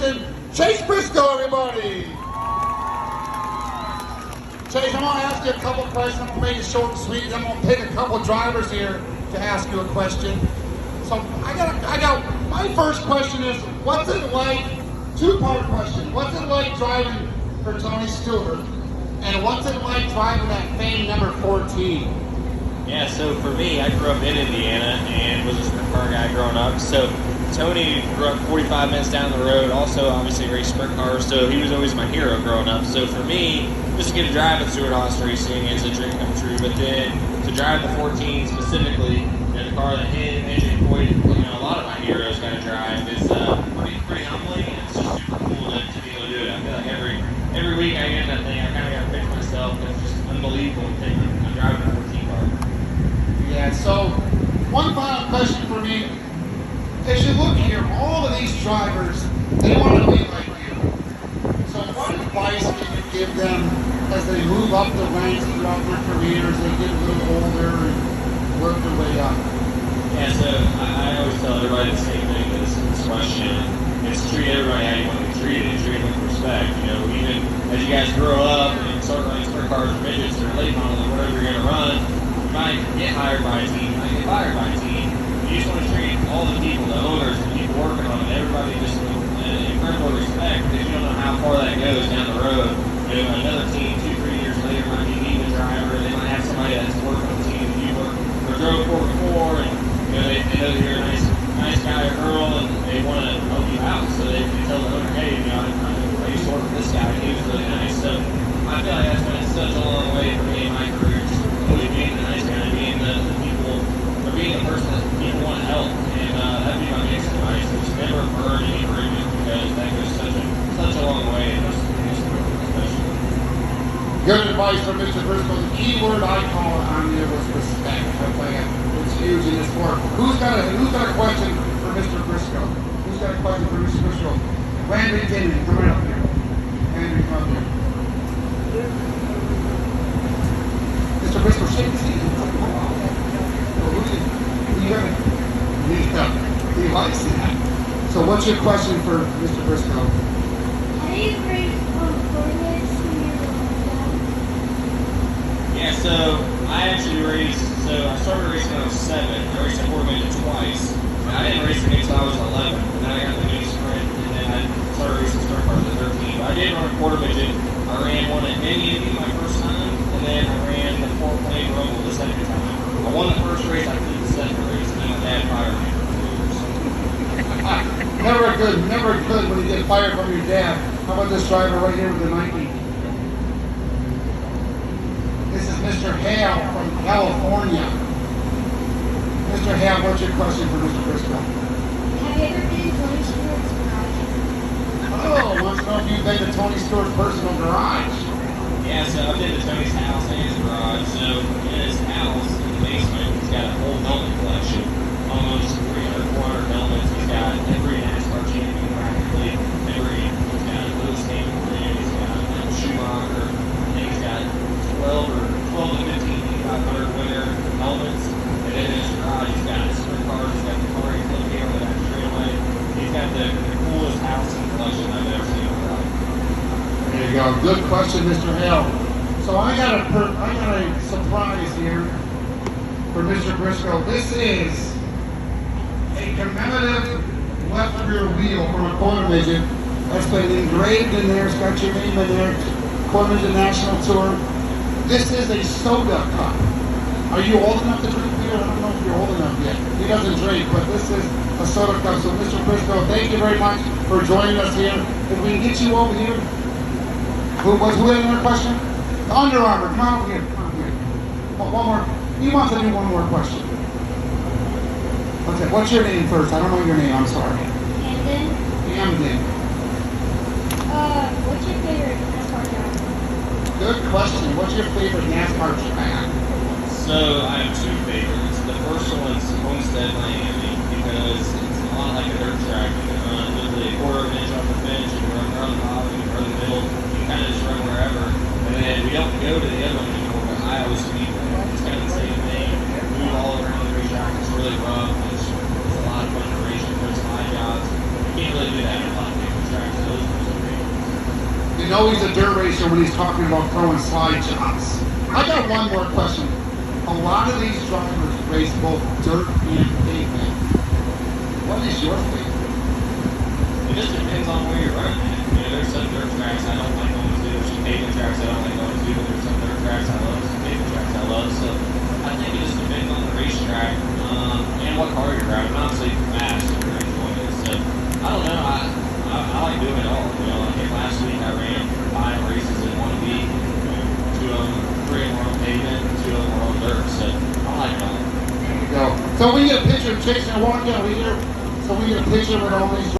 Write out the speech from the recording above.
racing, Chase Briscoe, everybody. Chase, I'm going to ask you a couple questions. I'm going to make it short and sweet. I'm going to pick a couple drivers here to ask you a question. So I got my first question is, what's it like, two-part question, what's it like driving for Tony Stewart? And what's it like driving that famed number 14? Yeah, so for me, I grew up in Indiana and was a sprint car guy growing up. So Tony grew up 45 minutes down the road, also obviously raced sprint cars, so he was always my hero growing up. So for me, just to get to drive at Stewart-Haas Racing is a dream come true. But then to drive the 14 specifically, the car that him, AJ Boyd, a lot of my heroes got to drive is pretty humbling, and it's just super cool to be able to do it. I feel like every week I get in that thing, I kind of got to pick myself. It's just unbelievable to drive a 14 car. Yeah, so one final question for me. As you look here, all of these drivers, they want to be like you. So what advice can you give them as they move up the ranks throughout their careers, they get a little older and work their way up? Yeah, so I always tell everybody the same thing, this question. It's treat everybody how you want to be treated, and treat them with respect. Even as you guys grow up and start running sprint cars or midgets or late models or whatever you're going to run, you might get hired by a team, you might get fired by a team. You just want to treat all the people, the owners, the people working on it, everybody just with incredible respect, because you don't know how far that goes down the road. Another team 2-3 years later might be needing a driver, they might have somebody that's working on the team that you worked or drove for before, and they know that you're a nice guy or girl, and they want to help you out, so they tell the owner, hey, I used to work with this guy, and he was really nice. So I feel like that's been such a long way for me in my career, just really being the nice guy, being the people, or being the person that people want to help, and that'd be my biggest advice. Just never burn any bridges, because that goes such a long way, and it's special. Good advice from Mr. Briscoe. The key word I call on there was respect. It's huge in this sport. Who's got a question for Mr. Briscoe? Who's got a question for Mr. Briscoe? Landry Dinman, come right up here. Landry, come up here. Mr. Briscoe, shake his hand. He likes that. So what's your question for Mr. Briscoe? How do you rate Corvettes when you're young? Yeah, so I actually raced, I started racing when I was 7. I raced a Corvette twice. And I didn't race it until I was 11. And then I got the new sprint, and then I started racing sprint cars at 13. But I did run a quarter midget. I ran one at Indy my first time, and then I ran the 4-plane Rumble the second time. I won the first race, I did the second race, and then my dad fired me for 2 years. Never good when you get fired from your dad. How about this driver right here with the Nike? This is Mr. Hale from California. Mr. Hale, what's your question for Mr. Briscoe? Have you ever been to Tony Stewart's garage? Oh, wants to know if you've been to Tony Stewart's personal garage. Yeah, so I've been to Tony's house and his garage. So in his house, in the basement, he's got a whole helmet collection. Almost 300, 400 helmets. He's got every NASCAR champion practically. He's got Lewis Hamilton. He's got Schumacher. I think he's got 12 to 15 500 winner helmets. And then in his garage, he's got sprint cars. He's got the car he's looking here on the back straightaway. He's got the coolest house and collection I've ever seen in my life. There you go. Good question, Mr. Hale. So I got a surprise here for Mr. Briscoe. This is a commemorative left rear wheel from a quarter midget that's been engraved in there. It's got your name in there. Quarter midget national tour. This is a soda cup. Are you old enough to drink beer? I don't know if you're old enough yet. He doesn't drink, but this is a soda cup. So Mr. Briscoe, thank you very much for joining us here. If we can get you over here. Who had another question? The Under Armour, come on over here. Come on here. One more. He wants to do one more question. Okay, what's your name first? I don't know your name, I'm sorry. Camden. What's your favorite NASCAR driver? Good question. What's your favorite NASCAR track? So I have 2 favorites. The first one's Homestead, Miami, because it's a lot like a dirt track. You can run literally a quarter of an inch off the fence, you can run around the bottom, you can run the middle, you can kind of just run wherever. And then we don't go to the other one anymore, but Iowa Speedway. It's kind of the same thing. Move all around the racetrack. It's really rough. It's a lot of fun to race. There's high jobs. You can't really do that in a lot of different tracks. know he's a dirt racer when he's talking about throwing slide jobs. I got one more question. A lot of these drivers race both dirt and pavement. What is your favorite? It just depends on where you're running at. You know, there's some dirt tracks I don't like going to. There's some pavement tracks I don't like going to. But there's some dirt tracks I love, some pavement tracks I love. So I think it just depends on the racetrack and what car you're driving. Obviously, if you're fast, you're enjoying it. So I don't know. I like doing it all. You know, like last week I ran 5 races in 1 week. You know, 2 of them, 3 of them were on pavement, 2 of them were on dirt. So I like it all. There you go. So we get a picture of Chase and I want to get over here. So we get a picture with all these